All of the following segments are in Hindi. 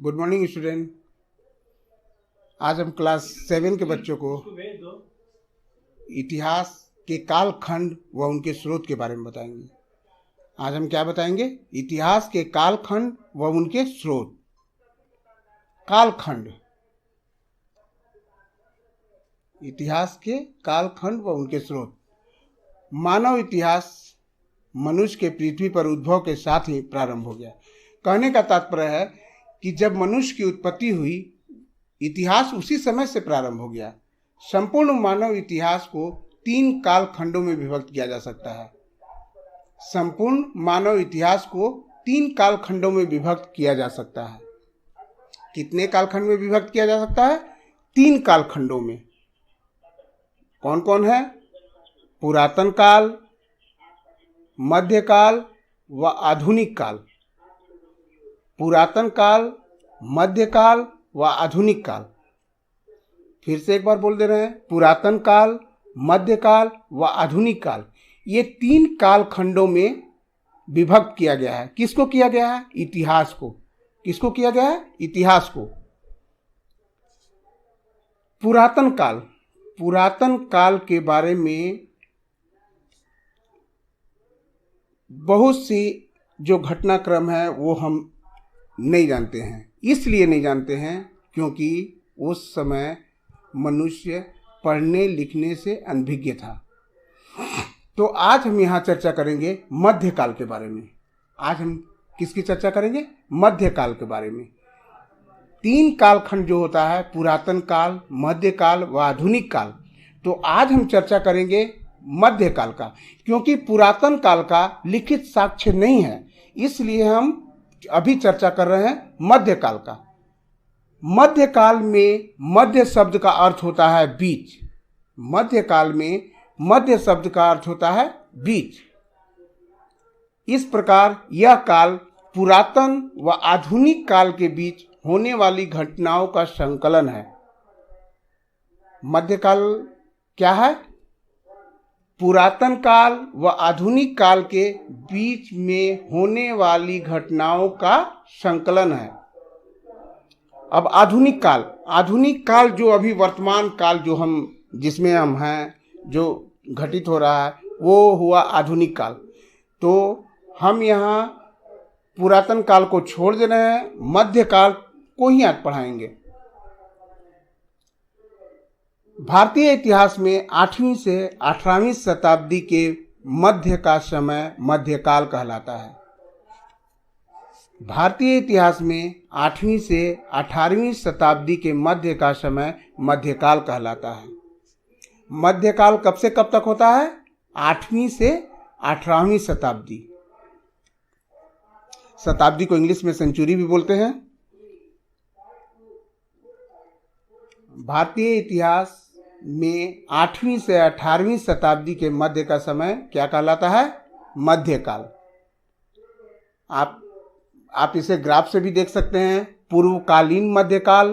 Good morning student. आज हम क्लास 7 के बच्चों को इतिहास के कालखंड व उनके स्रोत के बारे में बताएंगे। आज हम क्या बताएंगे? इतिहास के कालखंड व उनके स्रोत। कालखंड, इतिहास के कालखंड व उनके स्रोत। मानव इतिहास मनुष्य के पृथ्वी पर उद्भव के साथ ही प्रारंभ हो गया। कहने का तात्पर्य है कि जब मनुष्य की उत्पत्ति हुई, इतिहास उसी समय से प्रारंभ हो गया। संपूर्ण मानव इतिहास को 3 कालखंडों में विभक्त किया जा सकता है। संपूर्ण मानव इतिहास को 3 कालखंडों में विभक्त किया जा सकता है। कितने कालखंड में विभक्त किया जा सकता है? 3 कालखंडों में। कौन कौन है? पुरातन काल, मध्यकाल व आधुनिक काल। पुरातन काल, मध्यकाल व आधुनिक काल। फिर से एक बार बोल दे रहे हैं, पुरातन काल, मध्यकाल व आधुनिक काल। ये 3 कालखंडों में विभक्त किया गया है। किसको किया गया है? इतिहास को। किसको किया गया है? इतिहास को। पुरातन काल, पुरातन काल के बारे में बहुत सी जो घटनाक्रम है वो हम नहीं जानते हैं। इसलिए नहीं जानते हैं क्योंकि उस समय मनुष्य पढ़ने लिखने से अनभिज्ञ था। तो आज हम यहाँ चर्चा करेंगे मध्यकाल के बारे में। आज हम किसकी चर्चा करेंगे? मध्यकाल के बारे में। 3 कालखंड जो होता है, पुरातन काल, मध्यकाल व आधुनिक काल। तो आज हम चर्चा करेंगे मध्यकाल का, क्योंकि पुरातन काल का लिखित साक्ष्य नहीं है। इसलिए हम अभी चर्चा कर रहे हैं मध्यकाल का। मध्यकाल में मध्य शब्द का अर्थ होता है बीच। मध्यकाल में मध्य शब्द का अर्थ होता है बीच। इस प्रकार यह काल पुरातन व आधुनिक काल के बीच होने वाली घटनाओं का संकलन है। मध्यकाल क्या है? पुरातन काल व आधुनिक काल के बीच में होने वाली घटनाओं का संकलन है। अब आधुनिक काल, आधुनिक काल जो अभी वर्तमान काल जो हम जिसमें हम हैं, जो घटित हो रहा है, वो हुआ आधुनिक काल। तो हम यहाँ पुरातन काल को छोड़ दे रहे हैं, मध्यकाल को ही आज पढ़ाएंगे। भारतीय इतिहास में 8वीं से 18वीं शताब्दी के मध्य का समय मध्यकाल कहलाता है। भारतीय इतिहास में 8वीं से 18वीं शताब्दी के मध्य का समय मध्यकाल कहलाता है। मध्यकाल कब से कब तक होता है? 8वीं से 18वीं शताब्दी। शताब्दी को इंग्लिश में सेंचुरी भी बोलते हैं। भारतीय इतिहास में 8वीं से 18वीं शताब्दी के मध्य का समय क्या कहलाता है? मध्यकाल। आप इसे ग्राफ से भी देख सकते हैं। पूर्वकालीन मध्यकाल,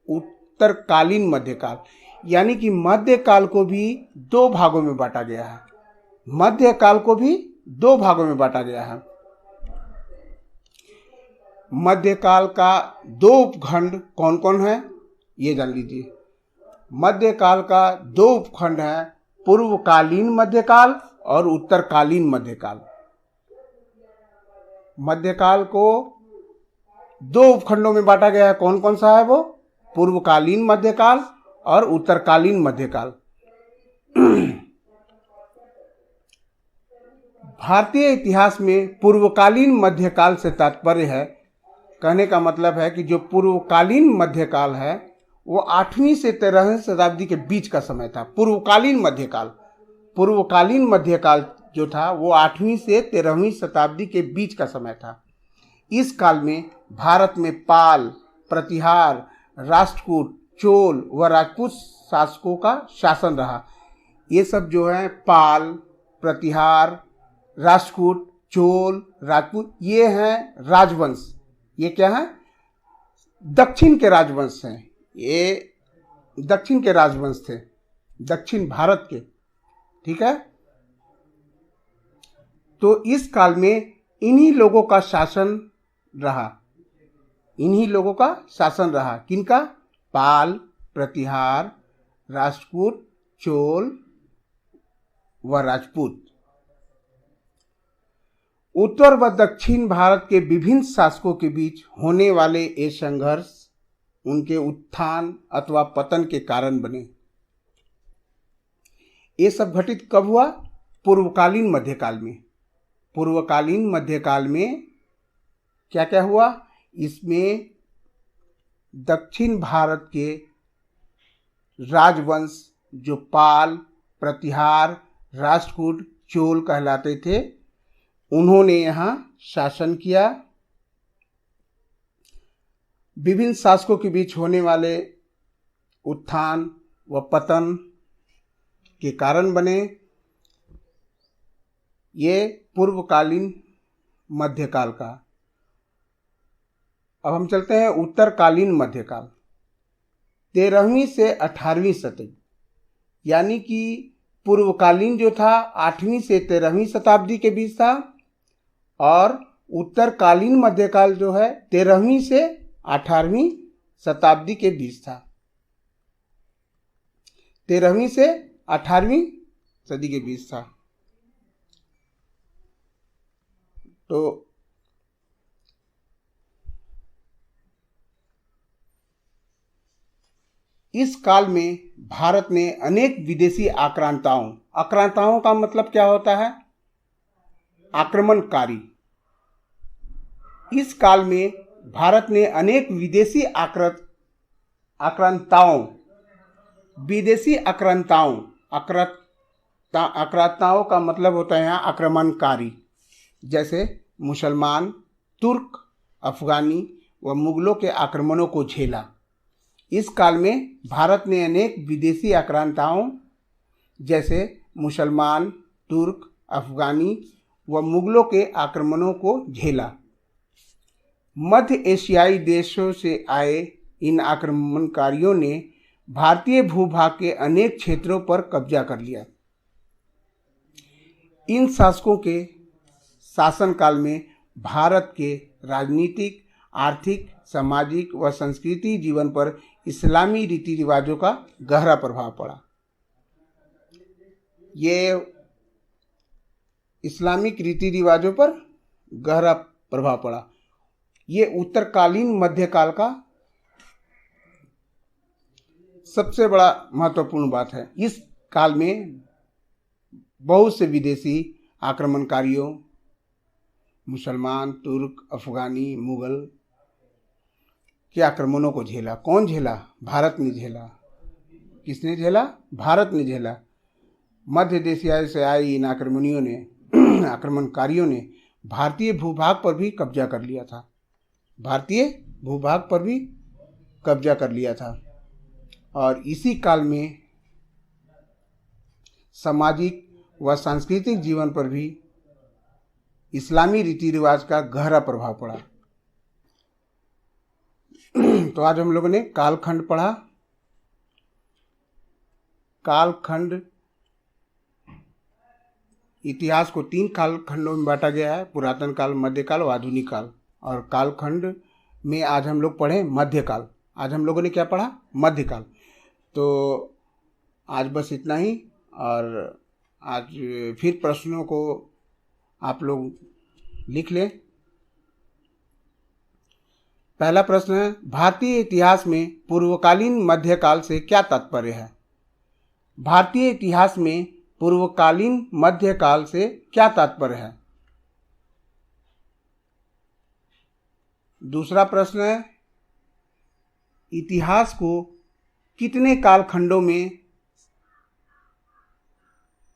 उत्तरकालीन मध्यकाल। यानी कि मध्यकाल को भी 2 भागों में बांटा गया है। मध्यकाल को भी 2 भागों में बांटा गया है। मध्यकाल का 2 उपखंड कौन कौन है ये जान लीजिए। मध्यकाल का 2 उपखंड है, पूर्वकालीन मध्यकाल और उत्तरकालीन मध्यकाल। मध्यकाल को 2 उपखंडों में बांटा गया है। कौन कौन सा है वो? पूर्वकालीन मध्यकाल और उत्तरकालीन मध्यकाल। भारतीय इतिहास में पूर्वकालीन मध्यकाल से तात्पर्य है, कहने का मतलब है कि जो पूर्वकालीन मध्यकाल है वो 8वीं से 13वीं शताब्दी के बीच का समय था। पूर्वकालीन मध्यकाल, पूर्वकालीन मध्यकाल जो था वो 8वीं से 13वीं शताब्दी के बीच का समय था। इस काल में भारत में पाल, प्रतिहार, राष्ट्रकूट, चोल व राजपूत शासकों का शासन रहा। ये सब जो है पाल, प्रतिहार, राष्ट्रकूट, चोल, राजपूत, ये हैं राजवंश। ये क्या है? दक्षिण के राजवंश हैं। ये दक्षिण के राजवंश थे, दक्षिण भारत के। ठीक है। तो इस काल में इन्हीं लोगों का शासन रहा। इन्हीं लोगों का शासन रहा। किनका? पाल, प्रतिहार, राष्ट्रकूट, चोल व राजपूत। उत्तर व दक्षिण भारत के विभिन्न शासकों के बीच होने वाले ये संघर्ष उनके उत्थान अथवा पतन के कारण बने। ये सब घटित कब हुआ? पूर्वकालीन मध्यकाल में। पूर्वकालीन मध्यकाल में क्या क्या हुआ? इसमें दक्षिण भारत के राजवंश जो पाल, प्रतिहार, राष्ट्रकूट, चोल कहलाते थे, उन्होंने यहाँ शासन किया। विभिन्न शासकों के बीच होने वाले उत्थान व पतन के कारण बने। ये पूर्वकालीन मध्यकाल का। अब हम चलते हैं उत्तरकालीन मध्यकाल, 13वीं से 18वीं शताब्दी, यानी कि पूर्वकालीन जो था 8वीं से 13वीं शताब्दी के बीच था, और उत्तरकालीन मध्यकाल जो है 13वीं से 18वीं शताब्दी के बीच था। 13वीं से 18वीं सदी के बीच था। तो इस काल में भारत ने अनेक विदेशी आक्रांताओं का मतलब क्या होता है? आक्रमणकारी। इस काल में भारत ने अनेक विदेशी आक्रांताओं का मतलब होता है यहाँ आक्रमणकारी, जैसे मुसलमान, तुर्क, अफगानी व मुगलों के आक्रमणों को झेला। इस काल में भारत ने अनेक विदेशी आक्रांताओं जैसे मुसलमान, तुर्क, अफगानी व मुगलों के आक्रमणों को झेला। मध्य एशियाई देशों से आए इन आक्रमणकारियों ने भारतीय भूभाग के अनेक क्षेत्रों पर कब्जा कर लिया। इन शासकों के शासनकाल में भारत के राजनीतिक, आर्थिक, सामाजिक व सांस्कृतिक जीवन पर इस्लामी रीति रिवाजों का गहरा प्रभाव पड़ा। ये इस्लामिक रीति रिवाजों पर गहरा प्रभाव पड़ा। ये उत्तरकालीन मध्यकाल का सबसे बड़ा महत्वपूर्ण बात है। इस काल में बहुत से विदेशी आक्रमणकारियों, मुसलमान, तुर्क, अफगानी, मुगल के आक्रमणों को झेला। कौन झेला? भारत ने झेला। किसने झेला? भारत ने झेला। मध्य एशिया से आए इन आक्रमणकारियों ने भारतीय भूभाग पर भी कब्जा कर लिया था। और इसी काल में सामाजिक व सांस्कृतिक जीवन पर भी इस्लामी रीति रिवाज का गहरा प्रभाव पड़ा। तो आज हम लोगों ने कालखंड पढ़ा। कालखंड इतिहास को 3 कालखंडों में बांटा गया है: पुरातन काल, मध्यकाल और आधुनिक काल। और कालखंड में आज हम लोग पढ़े मध्यकाल। आज हम लोगों ने क्या पढ़ा? मध्यकाल। तो आज बस इतना ही। और आज फिर प्रश्नों को आप लोग लिख लें। पहला प्रश्न है, भारतीय इतिहास में पूर्वकालीन मध्यकाल से क्या तात्पर्य है? भारतीय इतिहास में पूर्वकालीन मध्यकाल से क्या तात्पर्य है? दूसरा प्रश्न है, इतिहास को कितने कालखंडों में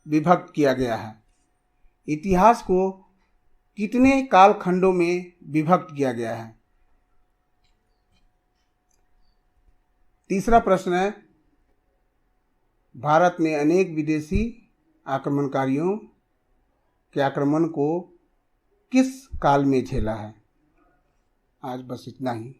विभक्त किया गया है? इतिहास को कितने कालखंडों में विभक्त किया गया है? तीसरा प्रश्न है, भारत ने अनेक विदेशी आक्रमणकारियों के आक्रमण को किस काल में झेला है? आज बस इतना ही।